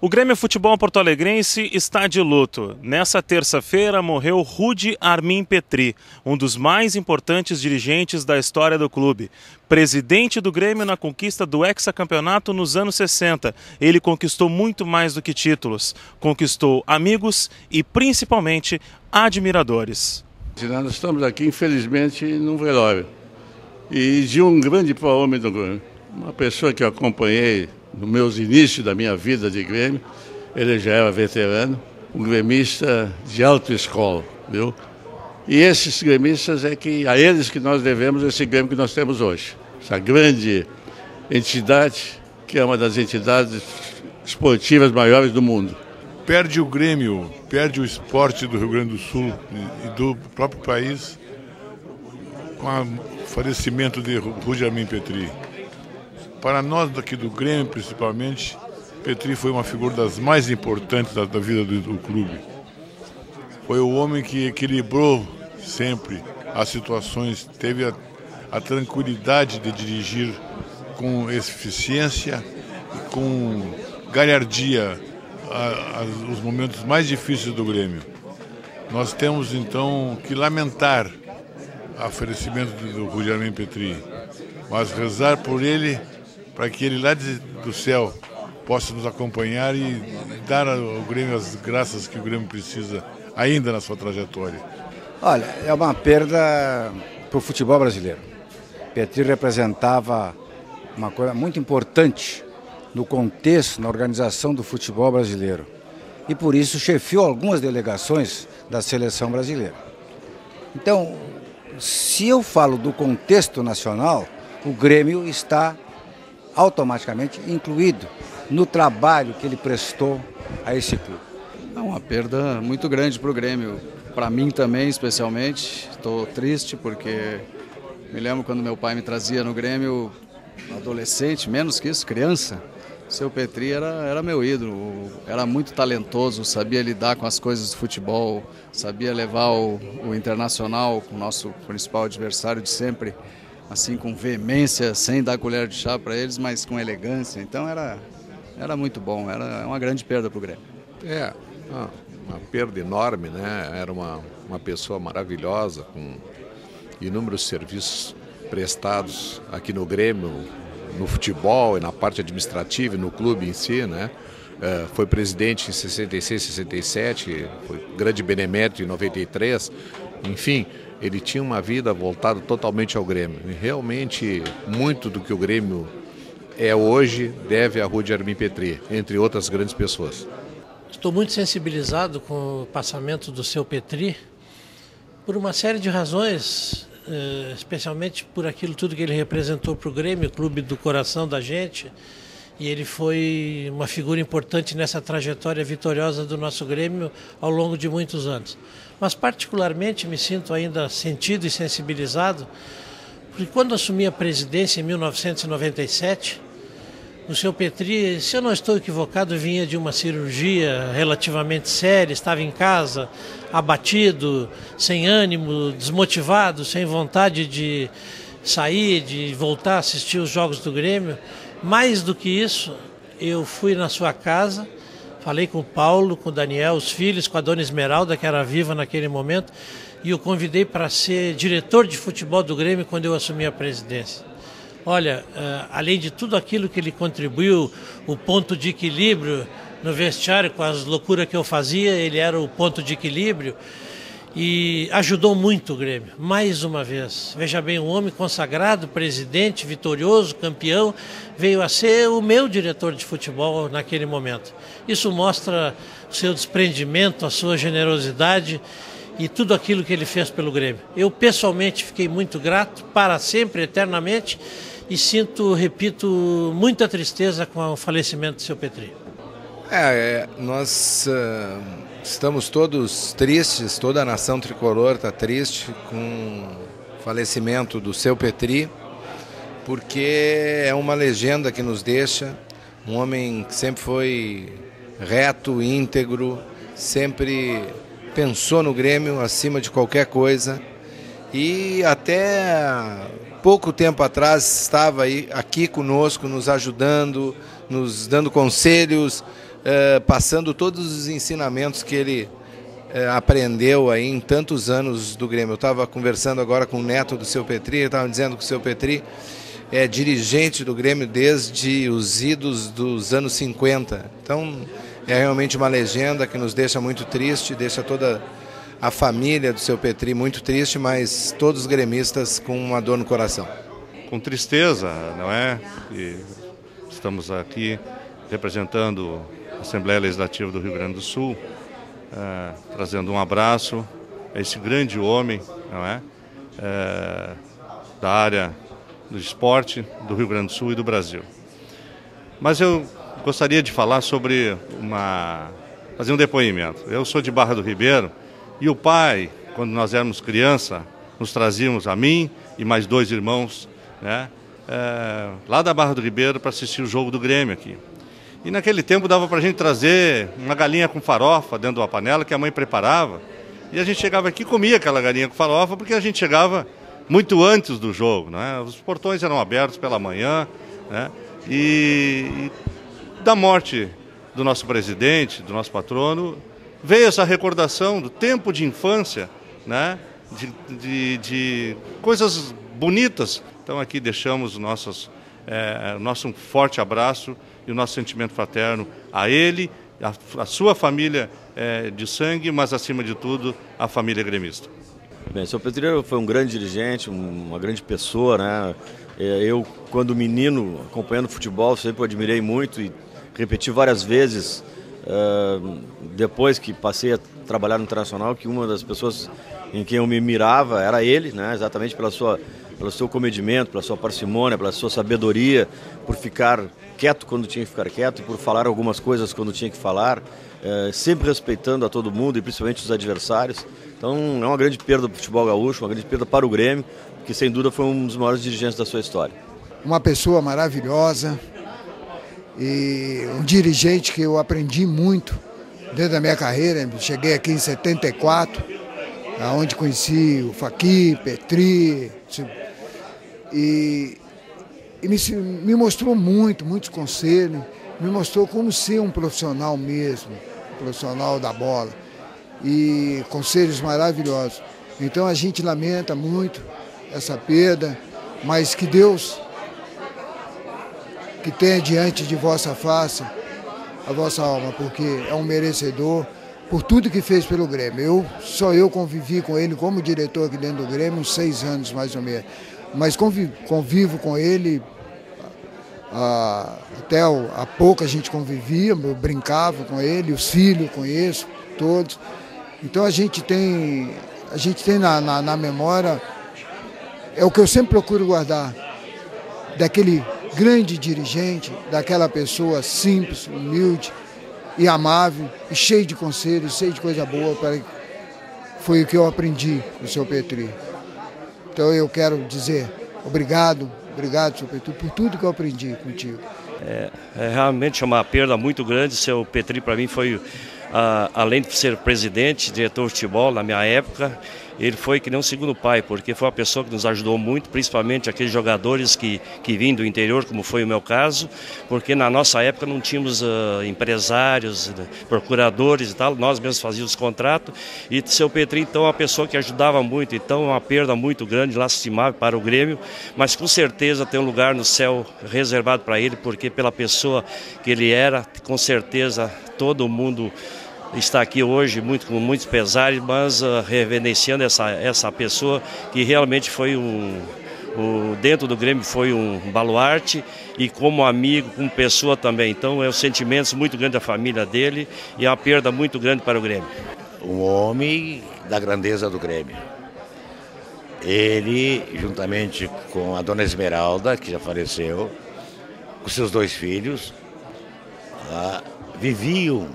O Grêmio Futebol Porto-Alegrense está de luto. Nessa terça-feira morreu Rudi Armin Petry, um dos mais importantes dirigentes da história do clube. Presidente do Grêmio na conquista do hexacampeonato nos anos 60, ele conquistou muito mais do que títulos. Conquistou amigos e, principalmente, admiradores. Nós estamos aqui, infelizmente, num velório. E de um grande homem do Grêmio. Uma pessoa que eu acompanhei nos meus inícios da minha vida de Grêmio. Ele já era veterano, um gremista de alta escola, viu? E esses gremistas a eles que nós devemos esse Grêmio que nós temos hoje. Essa grande entidade, que é uma das entidades esportivas maiores do mundo. Perde o Grêmio, perde o esporte do Rio Grande do Sul e do próprio país com o falecimento de Rudi Armin Petry. Para nós daqui do Grêmio, principalmente, Petry foi uma figura das mais importantes da vida do clube. Foi o homem que equilibrou sempre as situações, teve a tranquilidade de dirigir com eficiência e com galhardia os momentos mais difíceis do Grêmio. Nós temos então que lamentar o falecimento do Rudi Armin Petry, mas rezar por ele para que ele lá do céu possa nos acompanhar e dar ao Grêmio as graças que o Grêmio precisa ainda na sua trajetória. Olha, é uma perda para o futebol brasileiro. Petry representava uma coisa muito importante no contexto, na organização do futebol brasileiro. E por isso chefiou algumas delegações da seleção brasileira. Então, se eu falo do contexto nacional, o Grêmio está automaticamente incluído no trabalho que ele prestou a esse clube. É uma perda muito grande para o Grêmio, para mim também especialmente. Estou triste porque me lembro quando meu pai me trazia no Grêmio, adolescente, menos que isso, criança. O seu Petry era meu ídolo, era muito talentoso, sabia lidar com as coisas do futebol, sabia levar o Internacional, o nosso principal adversário de sempre, assim com veemência, sem dar colher de chá para eles, mas com elegância. Então era muito bom, era uma grande perda para o Grêmio. É, uma perda enorme, né? Era uma pessoa maravilhosa, com inúmeros serviços prestados aqui no Grêmio, no futebol e na parte administrativa e no clube em si, né? Foi presidente em 66, 67, foi grande benemérito em 93, enfim, ele tinha uma vida voltada totalmente ao Grêmio. E realmente, muito do que o Grêmio é hoje deve a Rudi Armin Petry, entre outras grandes pessoas. Estou muito sensibilizado com o passamento do seu Petry por uma série de razões, especialmente por aquilo tudo que ele representou para o Grêmio, clube do coração da gente, e ele foi uma figura importante nessa trajetória vitoriosa do nosso Grêmio ao longo de muitos anos. Mas particularmente me sinto ainda sentido e sensibilizado, porque quando assumi a presidência em 1997, o seu Petry, se eu não estou equivocado, vinha de uma cirurgia relativamente séria, estava em casa, abatido, sem ânimo, desmotivado, sem vontade de sair, de voltar a assistir os jogos do Grêmio. Mais do que isso, eu fui na sua casa, falei com o Paulo, com o Daniel, os filhos, com a dona Esmeralda, que era viva naquele momento, e o convidei para ser diretor de futebol do Grêmio quando eu assumi a presidência. Olha, além de tudo aquilo que ele contribuiu, o ponto de equilíbrio no vestiário, com as loucuras que eu fazia, ele era o ponto de equilíbrio e ajudou muito o Grêmio, mais uma vez. Veja bem, um homem consagrado, presidente, vitorioso, campeão, veio a ser o meu diretor de futebol naquele momento. Isso mostra o seu desprendimento, a sua generosidade e tudo aquilo que ele fez pelo Grêmio. Eu pessoalmente fiquei muito grato, para sempre, eternamente, e sinto, repito, muita tristeza com o falecimento do seu Petry. Nós estamos todos tristes, toda a nação tricolor está triste com o falecimento do seu Petry, porque é uma legenda que nos deixa, um homem que sempre foi reto, íntegro, sempre pensou no Grêmio acima de qualquer coisa e até pouco tempo atrás estava aqui conosco, nos ajudando, nos dando conselhos, passando todos os ensinamentos que ele aprendeu aí em tantos anos do Grêmio. Eu estava conversando agora com o neto do seu Petry, ele estava dizendo que o seu Petry é dirigente do Grêmio desde os idos dos anos 50. Então, é realmente uma legenda que nos deixa muito triste, deixa toda a família do seu Petry muito triste, mas todos os gremistas com uma dor no coração. Com tristeza, não é? E estamos aqui representando a Assembleia Legislativa do Rio Grande do Sul, trazendo um abraço a esse grande homem, não é? Da área do esporte do Rio Grande do Sul e do Brasil. Mas eu gostaria de falar sobre fazer um depoimento. Eu sou de Barra do Ribeiro e o pai, quando nós éramos criança, nos trazíamos a mim e mais 2 irmãos, né, lá da Barra do Ribeiro para assistir o jogo do Grêmio aqui. E naquele tempo dava para a gente trazer uma galinha com farofa dentro de uma panela que a mãe preparava. E a gente chegava aqui e comia aquela galinha com farofa porque a gente chegava muito antes do jogo, né? Os portões eram abertos pela manhã, né? E da morte do nosso presidente, do nosso patrono, veio essa recordação do tempo de infância, né? De coisas bonitas. Então aqui deixamos nosso forte abraço e o nosso sentimento fraterno a ele, a sua família de sangue, mas acima de tudo a família gremista. Bem, o seu Petry foi um grande dirigente, uma grande pessoa, né? Eu, quando menino, acompanhando futebol, sempre admirei muito e repeti várias vezes, depois que passei a trabalhar no Internacional, que uma das pessoas em quem eu me mirava era ele, né? Exatamente pelo seu comedimento, pela sua parcimônia, pela sua sabedoria, por ficar quieto quando tinha que ficar quieto e por falar algumas coisas quando tinha que falar, sempre respeitando a todo mundo e principalmente os adversários. Então é uma grande perda para o futebol gaúcho, uma grande perda para o Grêmio, que sem dúvida foi um dos maiores dirigentes da sua história. Uma pessoa maravilhosa e um dirigente que eu aprendi muito dentro da minha carreira. Cheguei aqui em 74, onde conheci o Faqui, Petry, e me mostrou muitos conselhos, me mostrou como ser um profissional mesmo, um profissional da bola, e conselhos maravilhosos. Então a gente lamenta muito essa perda, mas que Deus, que tenha diante de vossa face a vossa alma, porque é um merecedor por tudo que fez pelo Grêmio. Só eu convivi com ele como diretor aqui dentro do Grêmio uns 6 anos mais ou menos, mas convivo com ele. Até há pouco a gente convivia, eu brincava com ele, os filhos conheço todos. Então a gente tem na memória, é o que eu sempre procuro guardar, daquele grande dirigente, daquela pessoa simples, humilde e amável, e cheio de conselhos, cheio de coisa boa. Foi o que eu aprendi com o seu Petry. Então eu quero dizer obrigado, seu Petry, por tudo que eu aprendi contigo. Realmente é uma perda muito grande. Seu Petry para mim foi, além de ser presidente, diretor de futebol na minha época, ele foi que nem um segundo pai, porque foi uma pessoa que nos ajudou muito, principalmente aqueles jogadores que vinham do interior, como foi o meu caso, porque na nossa época não tínhamos empresários, procuradores e tal, nós mesmos fazíamos os contratos, e seu Petry, então, é uma pessoa que ajudava muito, então é uma perda muito grande, lastimável para o Grêmio, mas com certeza tem um lugar no céu reservado para ele, porque pela pessoa que ele era, com certeza todo mundo está aqui hoje com muitos pesares, mas reverenciando essa pessoa que realmente foi dentro do Grêmio foi um baluarte, e como amigo, como pessoa também. Então é um sentimento muito grande da família dele e é uma perda muito grande para o Grêmio. Um homem da grandeza do Grêmio. Ele, juntamente com a dona Esmeralda, que já faleceu, com seus 2 filhos, viviam,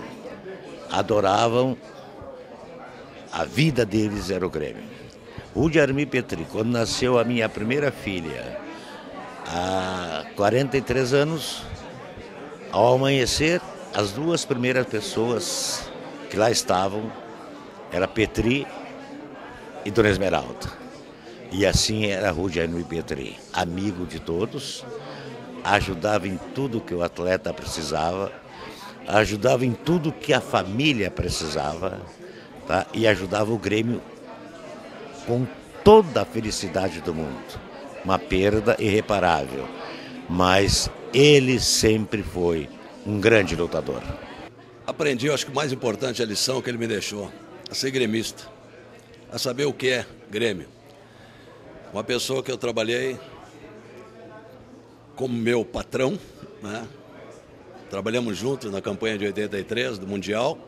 adoravam, a vida deles era o Grêmio. Rudy Armin Petry, quando nasceu a minha primeira filha, há 43 anos, ao amanhecer, as 2 primeiras pessoas que lá estavam era Petry e dona Esmeralda. E assim era Rudy Armin Petry, amigo de todos, ajudava em tudo que o atleta precisava. ajudava em tudo que a família precisava, tá? E ajudava o Grêmio com toda a felicidade do mundo. Uma perda irreparável, mas ele sempre foi um grande lutador. Aprendi, eu acho que o mais importante é a lição que ele me deixou, a ser gremista, a saber o que é Grêmio. Uma pessoa que eu trabalhei como meu patrão, né? Trabalhamos juntos na campanha de 83 do Mundial.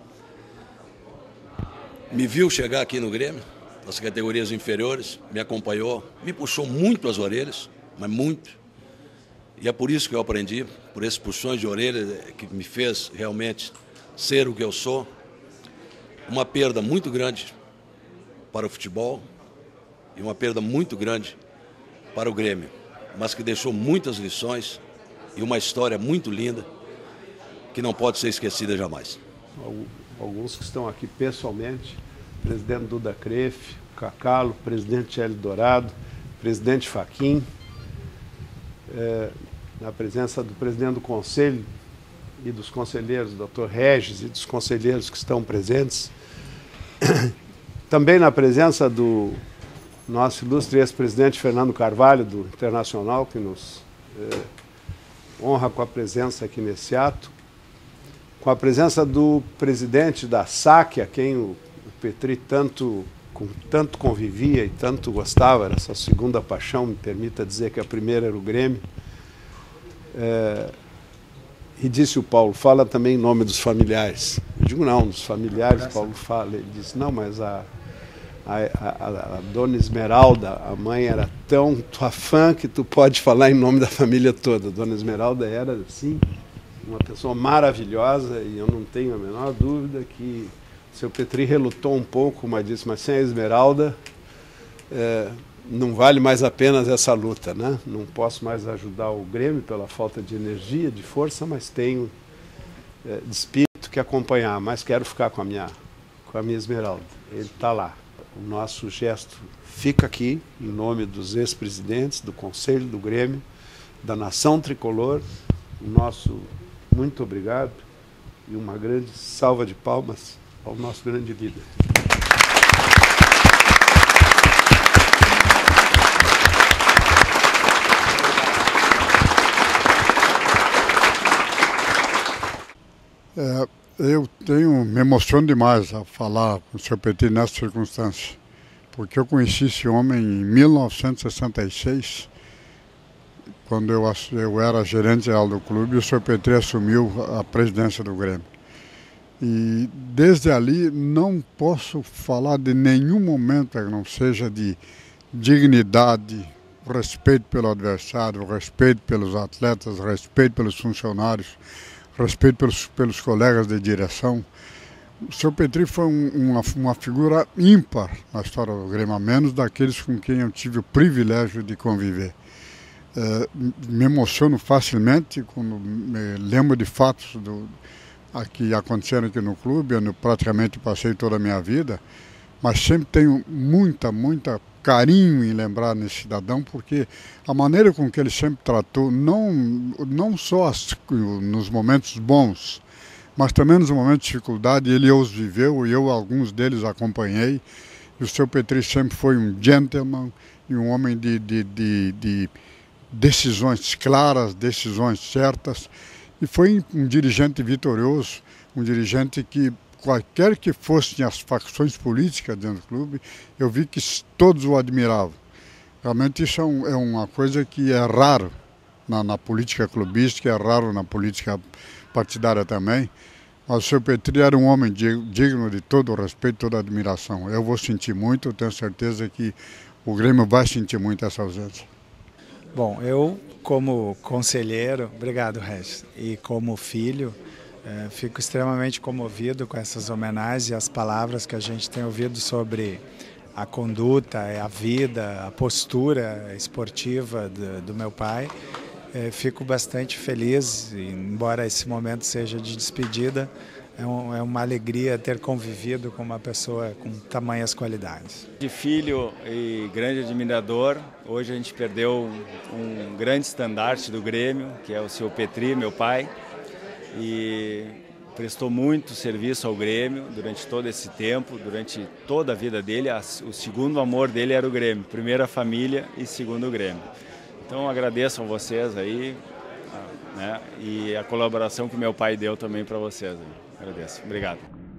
Me viu chegar aqui no Grêmio, nas categorias inferiores, me acompanhou, me puxou muito as orelhas, mas muito. E é por isso que eu aprendi, por esses puxões de orelha que me fez realmente ser o que eu sou. Uma perda muito grande para o futebol e uma perda muito grande para o Grêmio, mas que deixou muitas lições e uma história muito linda que não pode ser esquecida jamais. Alguns que estão aqui pessoalmente, presidente Duda Crefe, Cacalo, presidente Hélio Dourado, presidente Faquim, na presença do presidente do Conselho e dos conselheiros, Dr. Regis, e dos conselheiros que estão presentes. Também na presença do nosso ilustre ex-presidente Fernando Carvalho, do Internacional, que nos honra com a presença aqui nesse ato. Com a presença do presidente da SAC, a quem o Petri tanto convivia e tanto gostava, era essa segunda paixão, me permita dizer que a primeira era o Grêmio. E disse o Paulo, fala também em nome dos familiares. Eu digo, não, dos familiares, Paulo fala. Ele disse, não, mas a dona Esmeralda, a mãe era tão tua fã que tu pode falar em nome da família toda. A dona Esmeralda era, assim, uma pessoa maravilhosa, e eu não tenho a menor dúvida que o seu Petri relutou um pouco, mas disse, mas sem a Esmeralda não vale mais a pena essa luta, né? Não posso mais ajudar o Grêmio pela falta de energia, de força, mas tenho de espírito que acompanhar, mas quero ficar com a minha Esmeralda. Ele está lá. O nosso gesto fica aqui, em nome dos ex-presidentes, do Conselho do Grêmio, da Nação Tricolor, o nosso muito obrigado e uma grande salva de palmas ao nosso grande líder. Eu me emociono demais a falar com o Sr. Petri nessa circunstância, porque eu conheci esse homem em 1966, quando eu era gerente geral do clube, e o Sr. Petri assumiu a presidência do Grêmio. E desde ali não posso falar de nenhum momento que não seja de dignidade, respeito pelo adversário, respeito pelos atletas, respeito pelos funcionários, respeito pelos colegas de direção. O Sr. Petri foi uma figura ímpar na história do Grêmio, a menos daqueles com quem eu tive o privilégio de conviver. Me emociono facilmente quando me lembro de fatos que aconteceram aqui no clube. Eu praticamente passei toda a minha vida, mas sempre tenho muita carinho em lembrar nesse cidadão, porque a maneira com que ele sempre tratou, não só nos momentos bons, mas também nos momentos de dificuldade, ele os viveu e eu alguns deles acompanhei. E o Sr. Petri sempre foi um gentleman e um homem de decisões claras, decisões certas, e foi um dirigente vitorioso, um dirigente que, quaisquer que fossem as facções políticas dentro do clube, eu vi que todos o admiravam. Realmente isso é uma coisa que é raro na política clubística, é raro na política partidária também, mas o Sr. Petri era um homem digno de todo o respeito, toda a admiração. Eu vou sentir muito, eu tenho certeza que o Grêmio vai sentir muito essa ausência. Bom, eu como conselheiro, obrigado Regis, e como filho, fico extremamente comovido com essas homenagens e as palavras que a gente tem ouvido sobre a conduta, a vida, a postura esportiva do meu pai. Fico bastante feliz, embora esse momento seja de despedida, é uma alegria ter convivido com uma pessoa com tamanhas qualidades. De filho e grande admirador, hoje a gente perdeu um grande estandarte do Grêmio, que é o Sr. Petri, meu pai. E prestou muito serviço ao Grêmio durante todo esse tempo, durante toda a vida dele. O segundo amor dele era o Grêmio, primeiro a família e segundo o Grêmio. Então agradeço a vocês aí, né, e a colaboração que meu pai deu também para vocês. Agradeço. Obrigado.